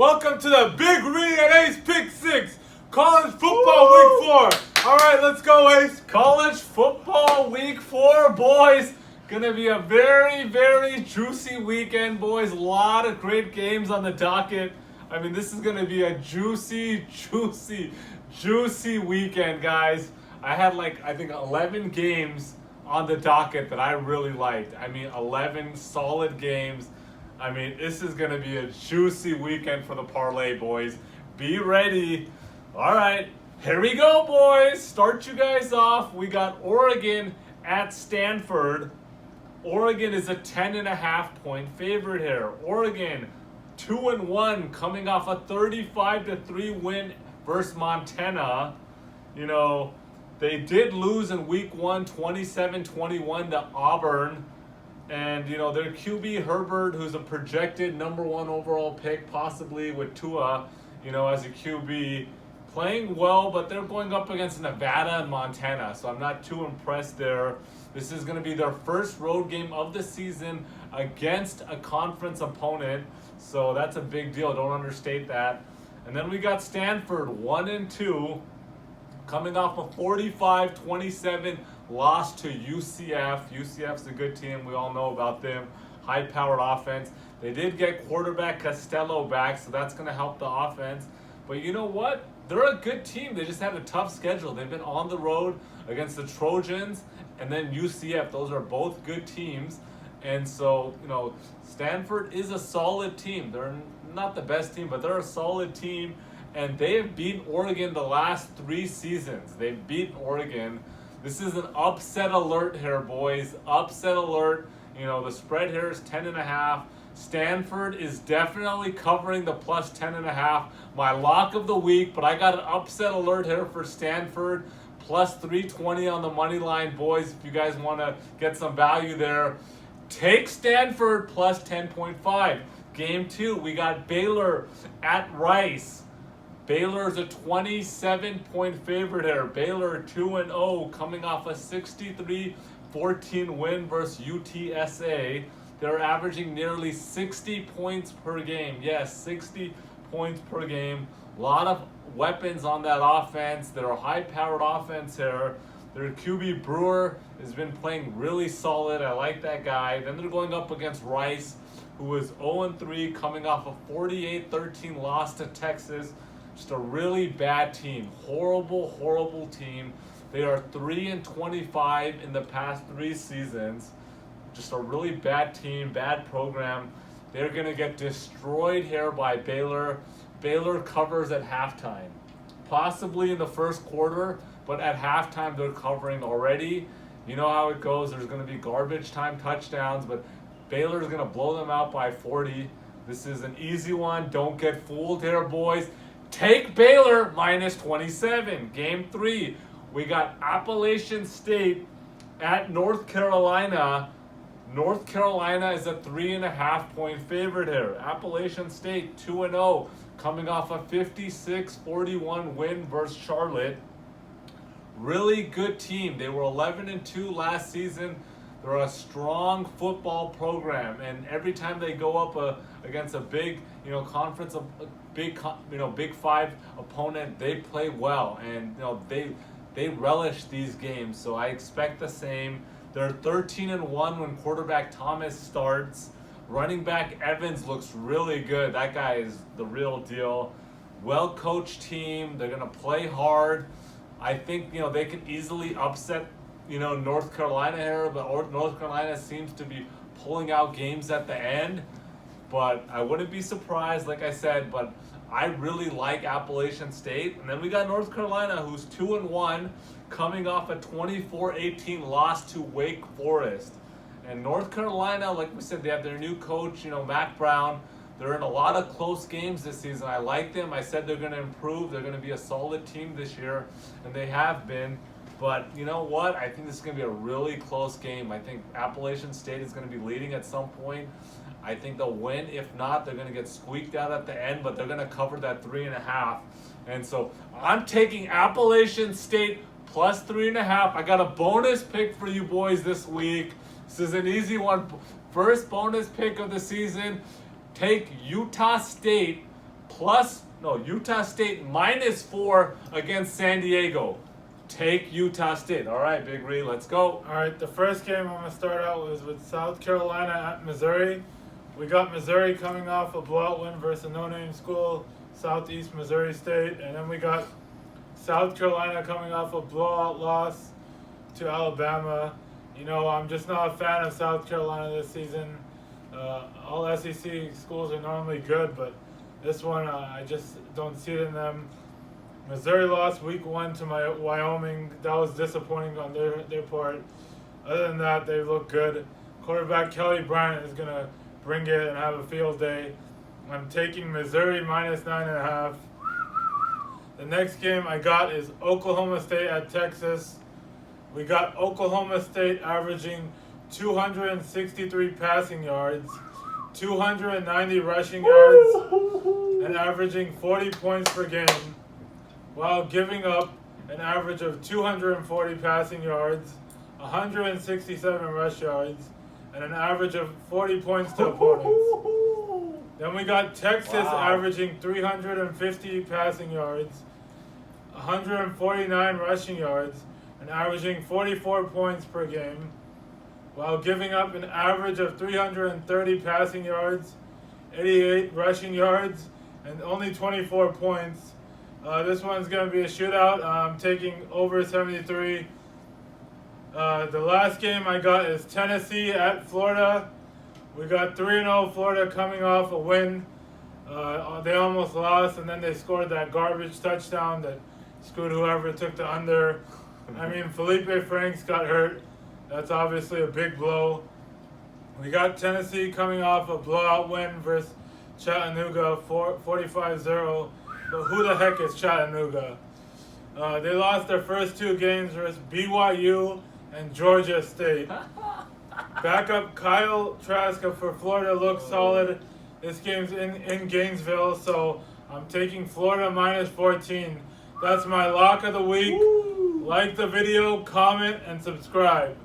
Welcome to the Big Read and Ace Pick 6 College Football Week 4. All right, let's go, Ace. College Football Week 4, boys. Gonna be a very, very juicy weekend, boys. A lot of great games on the docket. I mean, this is gonna be a juicy weekend, guys. I had I think 11 games on the docket that I really liked. I mean, 11 solid games. I mean, this is going to be a juicy weekend for the parlay, boys. Be ready. All right, here we go, boys. Start you guys off. We got Oregon at Stanford. Oregon is a 10.5-point favorite here. Oregon, 2-1, coming off a 35-3 win versus Montana. You know, they did lose in week 1, 27-21 to Auburn. And, you know, their QB Herbert, who's a projected number 1 overall pick, possibly with Tua, you know, as a QB, playing well, but they're going up against Nevada and Montana, so I'm not too impressed there. This is going to be their first road game of the season against a conference opponent, so that's a big deal. Don't understate that. And then we got Stanford, 1-2, coming off a 45-27 loss to UCF. UCF's a good team. We all know about them. High-powered offense. They did get quarterback Costello back, so that's going to help the offense. But you know what? They're a good team. They just had a tough schedule. They've been on the road against the Trojans and then UCF. Those are both good teams. And so, you know, Stanford is a solid team. They're not the best team, but they're a solid team. And they have beaten Oregon the last 3 seasons. They've beaten Oregon. This is an upset alert here, boys. Upset alert. You know, the spread here is 10.5. Stanford is definitely covering the plus 10.5. My lock of the week, but I got an upset alert here for Stanford. Plus 320 on the money line, boys. If you guys want to get some value there, take Stanford plus 10.5. Game 2, we got Baylor at Rice. Baylor is a 27-point favorite here. Baylor 2-0, coming off a 63-14 win versus UTSA. They're averaging nearly 60 points per game. Yes, 60 points per game. A lot of weapons on that offense. They're a high-powered offense here. Their QB Brewer has been playing really solid. I like that guy. Then they're going up against Rice, who is 0-3, coming off a 48-13 loss to Texas. Just a really bad team. Horrible team. They are 3-25 in the past 3 seasons. Just a really bad team, bad program. They're going to get destroyed here by Baylor. Baylor covers at halftime. Possibly in the first quarter, but at halftime they're covering already. You know how it goes. There's going to be garbage time touchdowns, but Baylor's going to blow them out by 40. This is an easy one. Don't get fooled here, boys. Take Baylor minus 27. Game 3, we got Appalachian State at North Carolina. North Carolina is a 3.5-point favorite here. Appalachian State 2-0, coming off a 56-41 win versus Charlotte. Really good team. They were 11-2 last season. They're a strong football program, and every time they go up against a big, you know, conference, Big 5 opponent, they play well, and you know they relish these games. So I expect the same. They're 13-1 when quarterback Thomas starts. Running back Evans looks really good. That guy is the real deal. Well-coached team. They're gonna play hard. I think, you know, they can easily upset, you know, North Carolina here, but North Carolina seems to be pulling out games at the end. But I wouldn't be surprised, like I said, but I really like Appalachian State. And then we got North Carolina, who's 2-1, coming off a 24-18 loss to Wake Forest. And North Carolina, like we said, they have their new coach, you know, Mac Brown. They're in a lot of close games this season. I like them. I said they're going to improve. They're going to be a solid team this year, and they have been. But you know what? I think this is going to be a really close game. I think Appalachian State is going to be leading at some point. I think they'll win. If not, they're going to get squeaked out at the end, but they're going to cover that 3.5. And so I'm taking Appalachian State plus 3.5. I got a bonus pick for you boys this week. This is an easy one. First bonus pick of the season. Take Utah State Utah State -4 against San Diego. Take Utah State. All right, Big Ree, let's go. All right, the first game I'm going to start out with South Carolina at Missouri. We got Missouri coming off a blowout win versus a no-name school, Southeast Missouri State. And then we got South Carolina coming off a blowout loss to Alabama. You know, I'm just not a fan of South Carolina this season. All SEC schools are normally good, but this one I just don't see it in them. Missouri lost week 1 to Wyoming. That was disappointing on their part. Other than that, they look good. Quarterback Kelly Bryant is going to bring it and have a field day. I'm taking Missouri -9.5. The next game I got is Oklahoma State at Texas. We got Oklahoma State averaging 263 passing yards, 290 rushing yards, and averaging 40 points per game, while giving up an average of 240 passing yards, 167 rush yards, and an average of 40 points to opponents. Then we got Texas averaging 350 passing yards, 149 rushing yards, and averaging 44 points per game, while giving up an average of 330 passing yards, 88 rushing yards, and only 24 points. This one's going to be a shootout. I'm taking over 73. The last game I got is Tennessee at Florida. We got 3-0 Florida coming off a win. They almost lost, and then they scored that garbage touchdown that screwed whoever took the under. I mean, Felipe Franks got hurt. That's obviously a big blow. We got Tennessee coming off a blowout win versus Chattanooga, 45-0. But who the heck is Chattanooga? They lost their first 2 games versus BYU and Georgia State. Backup Kyle Trask for Florida looks solid. This game's in Gainesville, so I'm taking Florida -14. That's my lock of the week. Like the video, comment, and subscribe.